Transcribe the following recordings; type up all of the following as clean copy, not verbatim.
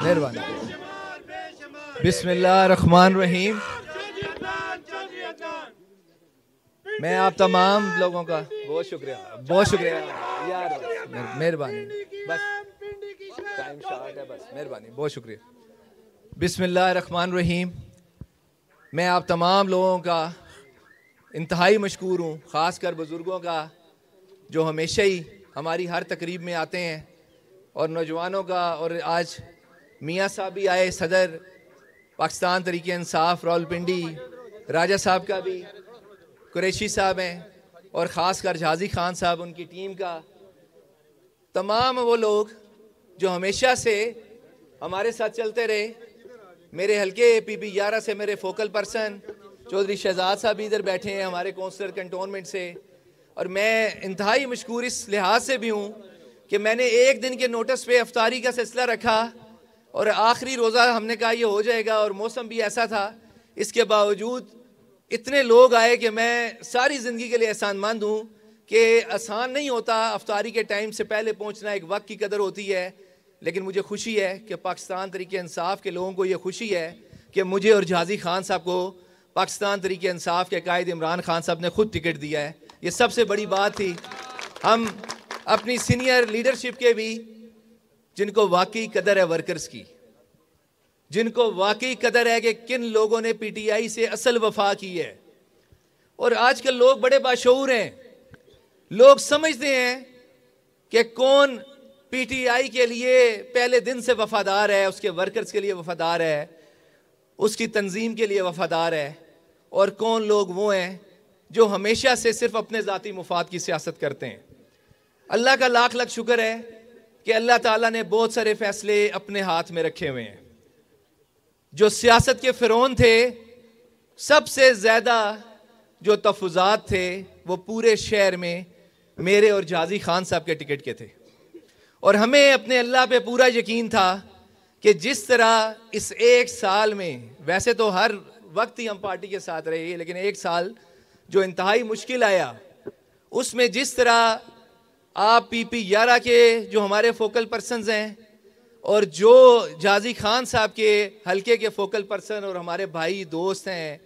मेहरबानी। बिस्मिल्लाहिर्रहमानिर्रहीम। मैं आप तमाम लोगों का बहुत शुक्रिया यार, मेहरबानी, बस टाइम शॉर्ट है, बस मेहरबानी, बहुत शुक्रिया। बिस्मिल्लाहिर्रहमानिर्रहीम। मैं आप तमाम लोगों का इंतहाई मशकूर हूँ, ख़ासकर बुज़ुर्गों का जो हमेशा ही हमारी हर तकरीब में आते हैं, और नौजवानों का, और आज मियाँ साहब भी आए, सदर पाकिस्तान तरीके इंसाफ रावलपिंडी, राजा साहब का भी, कुरैशी साहब हैं, और ख़ासकर झाजी खान साहब, उनकी टीम का, तमाम वो लोग जो हमेशा से हमारे साथ चलते रहे। मेरे हल्के PB 11 से मेरे फोकल पर्सन चौधरी शहजाद साहब इधर बैठे हैं, हमारे काउंसलर कंटोनमेंट से, और मैं इंतहाई मशकूर इस लिहाज से भी हूँ कि मैंने एक दिन के नोटिस पे अफ्तारी का सिलसिला रखा, और आखिरी रोज़ा हमने कहा ये हो जाएगा, और मौसम भी ऐसा था, इसके बावजूद इतने लोग आए कि मैं सारी ज़िंदगी के लिए एहसानमंद हूँ कि आसान नहीं होता अफ्तारी के टाइम से पहले पहुँचना, एक वक्त की कदर होती है। लेकिन मुझे खुशी है कि पाकिस्तान तरीके इंसाफ के लोगों को ये खुशी है कि मुझे और झाजी खान साहब को पाकिस्तान तरीके इंसाफ के कायद इमरान खान साहब ने खुद टिकट दिया है। ये सबसे बड़ी बात थी। हम अपनी सीनियर लीडरशिप के भी, जिनको वाकई कदर है वर्कर्स की, जिनको वाकई कदर है कि किन लोगों ने PTI से असल वफा की है। और आजकल लोग बड़े बाशऊर हैं, लोग समझते हैं कि कौन PTI के लिए पहले दिन से वफादार है, उसके वर्कर्स के लिए वफादार है, उसकी तंजीम के लिए वफादार है, और कौन लोग वो हैं जो हमेशा से सिर्फ अपने ज़ाती मुफाद की सियासत करते हैं। अल्लाह का लाख लाख शुक्र है कि अल्लाह ताला ने बहुत सारे फैसले अपने हाथ में रखे हुए हैं। जो सियासत के फ़िरौन थे, सबसे ज़्यादा जो तफुज़ात थे वो पूरे शहर में मेरे और झाजी खान साहब के टिकट के थे, और हमें अपने अल्लाह पे पूरा यकीन था कि जिस तरह इस एक साल में, वैसे तो हर वक्त ही हम पार्टी के साथ रहे, लेकिन एक साल जो इंतहाई मुश्किल आया, उसमें जिस तरह आप PP 11 के जो हमारे फोकल पर्सनस हैं, और जो झाजी खान साहब के हल्के के फोकल पर्सन और हमारे भाई दोस्त हैं,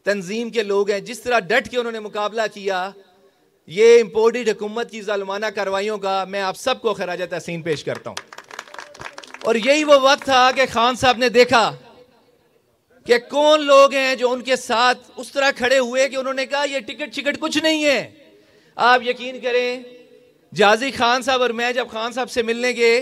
तंजीम के लोग हैं, जिस तरह डट के उन्होंने मुकाबला किया ये इम्पोर्टेड हुकूमत की ज़ालिमाना कार्रवाइयों का, मैं आप सबको खराज तहसीन पेश करता हूँ। और यही वो वक्त था कि खान साहब ने देखा कि कौन लोग हैं जो उनके साथ उस तरह खड़े हुए कि उन्होंने कहा ये टिकट शिकट कुछ नहीं है। आप यकीन करें, झाजी खान साहब और मैं जब खान साहब से मिलने गए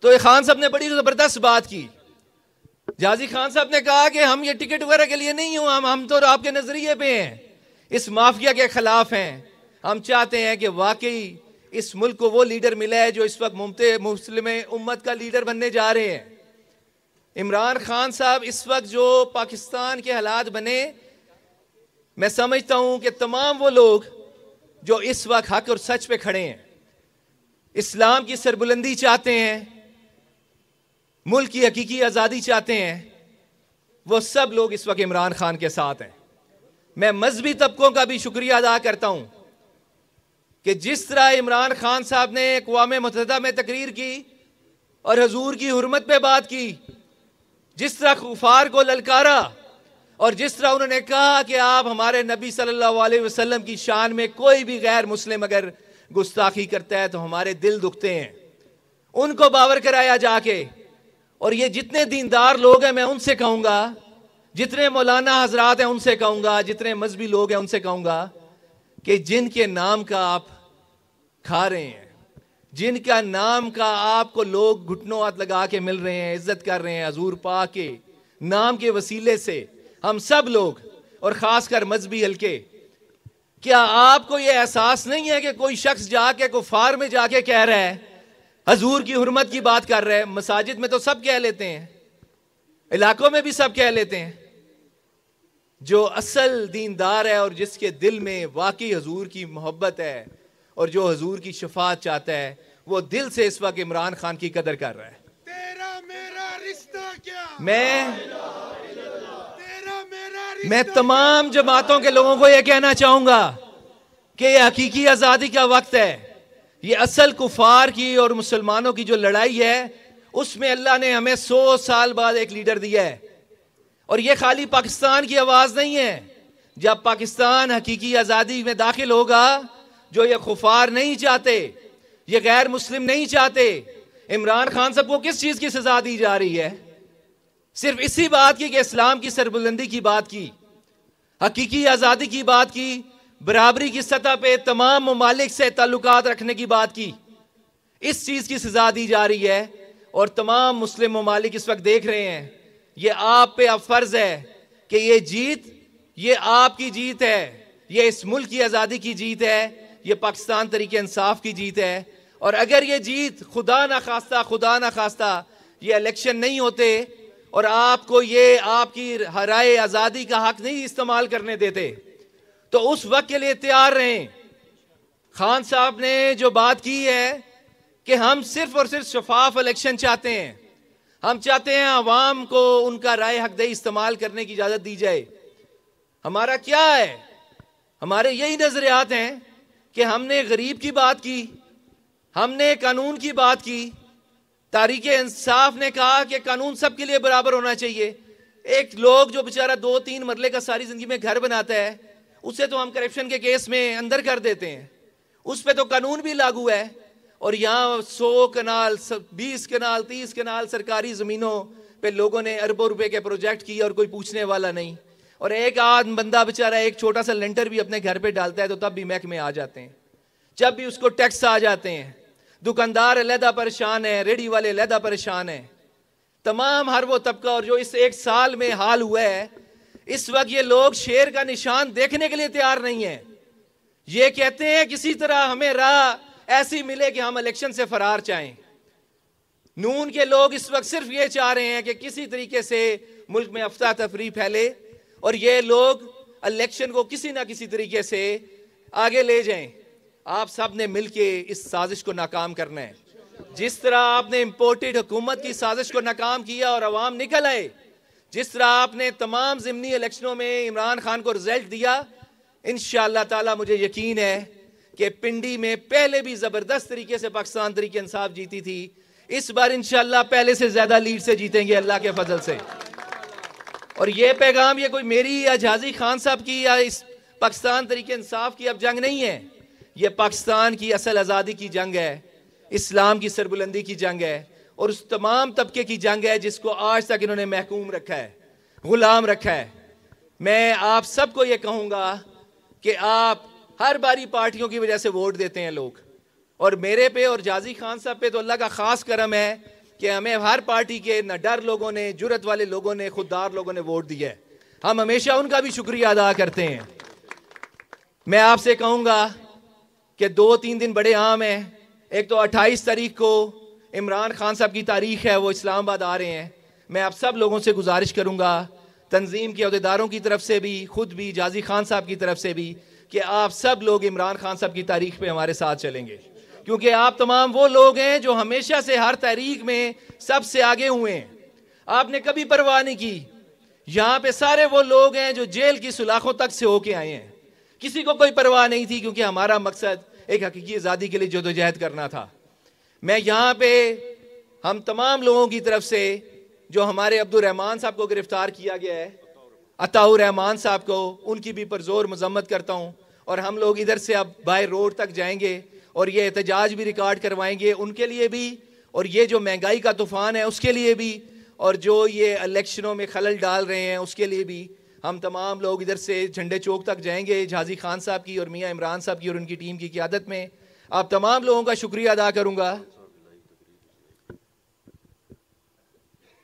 तो खान साहब ने बड़ी ज़बरदस्त बात की। झाजी खान साहब ने कहा कि हम ये टिकट वगैरह के लिए नहीं हूं, हम तो आपके नजरिए पे हैं, इस माफिया के खिलाफ हैं। हम चाहते हैं कि वाकई इस मुल्क को वो लीडर मिला है जो इस वक्त मुस्लिम उम्मत का लीडर बनने जा रहे हैं। इमरान खान साहब इस वक्त जो पाकिस्तान के हालात बने, मैं समझता हूं कि तमाम वो लोग जो इस वक्त हक और सच पे खड़े हैं, इस्लाम की सरबुलंदी चाहते हैं, मुल्क की हकीकी आज़ादी चाहते हैं, वो सब लोग इस वक्त इमरान खान के साथ हैं। मैं मजहबी तबकों का भी शुक्रिया अदा करता हूं कि जिस तरह इमरान खान साहब ने अक़वाम मुत्तहिदा में तकरीर की और हजूर की हुर्मत पे बात की, जिस तरह कुफार को ललकारा, और जिस तरह उन्होंने कहा कि आप हमारे नबी सल्लल्लाहु अलैहि वसल्लम की शान में कोई भी गैर मुस्लिम अगर गुस्ताखी करता है तो हमारे दिल दुखते हैं, उनको बावर कराया जाके। और ये जितने दीनदार लोग हैं, मैं उनसे कहूँगा, जितने मौलाना हजरात हैं उनसे कहूँगा, जितने मजहबी लोग हैं उनसे कहूँगा कि जिनके नाम का आप खा रहे हैं, जिनका नाम का आपको लोग घुटनों हाथ लगा के मिल रहे हैं, इज्जत कर रहे हैं, हजूर पाक के नाम के वसीले से हम सब लोग, और ख़ासकर मजहबी हल्के, क्या आपको ये एहसास नहीं है कि कोई शख्स जाके कुफार में जाके कह रहा है, हजूर की हुर्मत की बात कर रहा है? मसाजिद में तो सब कह लेते हैं, इलाकों में भी सब कह लेते हैं। जो असल दीनदार है और जिसके दिल में वाकई हजूर की मोहब्बत है और जो हजूर की शफात चाहता है, वो दिल से इस वक्त इमरान खान की कदर कर रहा है। तेरा मेरा रिश्ता क्या? मैं तमाम जमातों के लोगों को यह कहना चाहूंगा कि यह हकीकी आज़ादी का वक्त है। ये असल कुफार की और मुसलमानों की जो लड़ाई है उसमें अल्लाह ने हमें 100 साल बाद एक लीडर दिया है। और ये खाली पाकिस्तान की आवाज नहीं है। जब पाकिस्तान हकीकी आजादी में दाखिल होगा, जो ये खुफार नहीं चाहते, ये गैर मुस्लिम नहीं चाहते, इमरान खान साहब को किस चीज की सजा दी जा रही है? सिर्फ इसी बात की कि इस्लाम की सरबुलंदी की बात की, हकीकी आजादी की बात की, बराबरी की सतह पे तमाम ममालिक से ताल्लुकात रखने की बात की। इस चीज की सजा दी जा रही है। और तमाम मुस्लिम ममालिक इस वक्त देख रहे हैं। ये आप पे अब फर्ज है कि ये जीत, ये आपकी जीत है, ये इस मुल्क की आजादी की जीत है, ये पाकिस्तान तरीके इंसाफ की जीत है। और अगर ये जीत खुदा ना खास्ता ये इलेक्शन नहीं होते और आपको ये आपकी हराए आजादी का हक नहीं इस्तेमाल करने देते, तो उस वक्त के लिए तैयार रहें। खान साहब ने जो बात की है कि हम सिर्फ और सिर्फ शफाफ इलेक्शन चाहते हैं, हम चाहते हैं अवाम को उनका राय हकदही इस्तेमाल करने की इजाजत दी जाए। हमारा क्या है? हमारे यही नजरियात हैं कि हमने गरीब की बात की, हमने कानून की बात की। तारीख इंसाफ ने कहा कि कानून सबके लिए बराबर होना चाहिए। एक लोग जो बेचारा 2-3 मरले का सारी जिंदगी में घर बनाता है, उसे तो हम करप्शन के केस में अंदर कर देते हैं, उस पर तो कानून भी लागू है। और यहाँ 100 कनाल, 20 कनाल, 30 कनाल सरकारी जमीनों पे लोगों ने अरबों रुपए के प्रोजेक्ट किए और कोई पूछने वाला नहीं। और एक आध बंदा बेचारा एक छोटा सा लेंटर भी अपने घर पे डालता है तो तब भी महकमे आ जाते हैं, जब भी उसको टैक्स आ जाते हैं। दुकानदार अलहदा परेशान है, रेडी वाले अलहदा परेशान है। तमाम हर वो तबका, और जो इस एक साल में हाल हुआ है, इस वक्त ये लोग शेर का निशान देखने के लिए तैयार नहीं है। ये कहते हैं किसी तरह हमें राह ऐसी मिले कि हम इलेक्शन से फरार चाहें। नून के लोग इस वक्त सिर्फ ये चाह रहे हैं कि किसी तरीके से मुल्क में अफरा तफरी फैले और ये लोग इलेक्शन को किसी ना किसी तरीके से आगे ले जाएं। आप सब ने मिलके इस साजिश को नाकाम करना है। जिस तरह आपने इंपोर्टेड हुकूमत की साजिश को नाकाम किया और अवाम निकल आए, जिस तरह आपने तमाम ज़िमनी इलेक्शनों में इमरान खान को रिजल्ट दिया, इंशाअल्लाह ताला मुझे यकीन है कि पिंडी में पहले भी जबरदस्त तरीके से पाकिस्तान तरीके इंसाफ जीती थी, इस बार इंशाअल्लाह पहले से ज्यादा लीड से जीतेंगे अल्लाह के फजल से। और ये पैगाम ये कोई मेरी या झाजी खान साहब की या इस पाकिस्तान तरीके इंसाफ की अब जंग नहीं है, ये पाकिस्तान की असल आज़ादी की जंग है, इस्लाम की सरबुलंदी की जंग है और उस तमाम तबके की जंग है जिसको आज तक इन्होंने महकूम रखा है, गुलाम रखा है। मैं आप सबको ये कहूँगा कि आप हर बारी पार्टियों की वजह से वोट देते हैं लोग, और मेरे पे और जाजी खान साहब पे तो अल्लाह का खास करम है कि हमें हर पार्टी के नडर लोगों ने, जुरत वाले लोगों ने, खुददार लोगों ने वोट दिया है। हम हमेशा उनका भी शुक्रिया अदा करते हैं। मैं आपसे कहूँगा कि 2-3 दिन बड़े अहम हैं। एक तो 28 तारीख को इमरान खान साहब की तारीख है, वो इस्लामाबाद आ रहे हैं। मैं आप सब लोगों से गुजारिश करूँगा, तंजीम के अहदेदारों की तरफ से भी, खुद भी, जाजी खान साहब की तरफ से भी, कि आप सब लोग इमरान खान साहब की तारीख पे हमारे साथ चलेंगे, क्योंकि आप तमाम वो लोग हैं जो हमेशा से हर तारीख में सबसे आगे हुए हैं। आपने कभी परवाह नहीं की। यहाँ पे सारे वो लोग हैं जो जेल की सुलाखों तक से होके आए हैं, किसी को कोई परवाह नहीं थी, क्योंकि हमारा मकसद एक हकीकी आज़ादी के लिए जदोजहद करना था। मैं यहाँ पे हम तमाम लोगों की तरफ से, जो हमारे अब्दुल रहमान साहब को गिरफ्तार किया गया है, अताउर रहमान साहब को, उनकी भी परजोर मजम्मत करता हूँ। और हम लोग इधर से अब बाय रोड तक जाएंगे और ये एहतजाज भी रिकॉर्ड करवाएंगे उनके लिए भी, और ये जो महंगाई का तूफान है उसके लिए भी, और जो ये इलेक्शनों में खलल डाल रहे हैं उसके लिए भी। हम तमाम लोग इधर से झंडे चौक तक जाएंगे, झाजी खान साहब की और मियाँ इमरान साहब की और उनकी टीम की क़ियादत में। आप तमाम लोगों का शुक्रिया अदा करूँगा।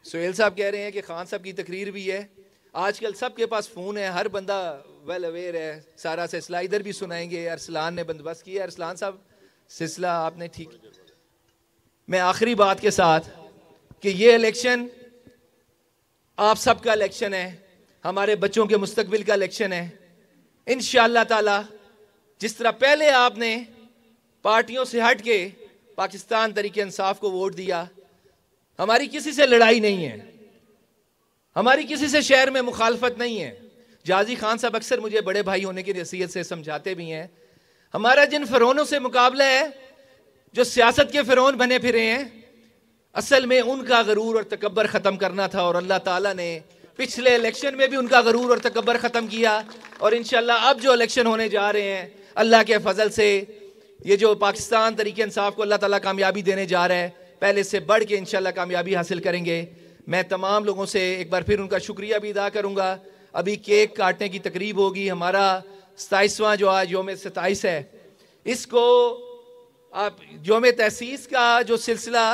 सुहेल साहब कह रहे हैं कि खान साहब की तकरीर भी है। आजकल सबके पास फ़ोन है, हर बंदा वेल अवेयर है, सारा सिलसिला इधर भी सुनाएंगे। अरसलान ने बंदोबस्त किया। अरसलान साहब सिलसिला आपने ठीक। मैं आखिरी बात के साथ कि ये इलेक्शन आप सबका इलेक्शन है, हमारे बच्चों के मुस्तकबिल का इलेक्शन है। इंशाअल्लाह ताला जिस तरह पहले आपने पार्टियों से हट के पाकिस्तान तरीके इंसाफ को वोट दिया, हमारी किसी से लड़ाई नहीं है, हमारी किसी से शहर में मुखालफत नहीं है। जाजी खान साहब अक्सर मुझे बड़े भाई होने की हैसियत से समझाते भी हैं, हमारा जिन फ़िरौनों से मुकाबला है, जो सियासत के फ़िरौन बने फिरे हैं, असल में उनका गरूर और तकब्बर ख़त्म करना था, और अल्लाह ताला ने पिछले इलेक्शन में भी उनका गरूर और तकब्बर ख़त्म किया। और इंशाल्लाह अब जो इलेक्शन होने जा रहे हैं, अल्लाह के फजल से ये जो पाकिस्तान तरीके इंसाफ को अल्लाह ताला कामयाबी देने जा रहा है, पहले से बढ़ के इंशाल्लाह कामयाबी हासिल करेंगे। मैं तमाम लोगों से एक बार फिर उनका शुक्रिया भी अदा करूँगा। अभी केक काटने की तकरीब होगी। हमारा 27वां जो आज योम 27 है, इसको आप योम तहसीस का जो सिलसिला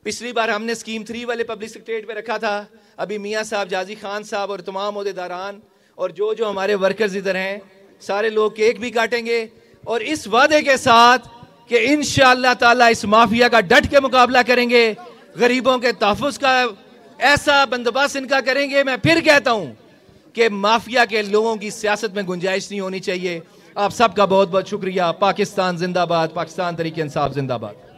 पिछली बार हमने स्कीम 3 वाले पब्लिक सेक्रेटरीट पे रखा था। अभी मियाँ साहब, जाजी खान साहब और तमाम ओहदेदारान और जो हमारे वर्कर्स इधर हैं, सारे लोग केक भी काटेंगे, और इस वादे के साथ कि इंशाअल्लाह ताला इस माफिया का डट के मुकाबला करेंगे, गरीबों के तहफ़्फ़ुज़ का ऐसा बंदोबस्त इनका करेंगे। मैं फिर कहता हूँ कि माफिया के लोगों की सियासत में गुंजाइश नहीं होनी चाहिए। आप सबका बहुत बहुत शुक्रिया। पाकिस्तान जिंदाबाद, पाकिस्तान तरीके इंसाफ जिंदाबाद।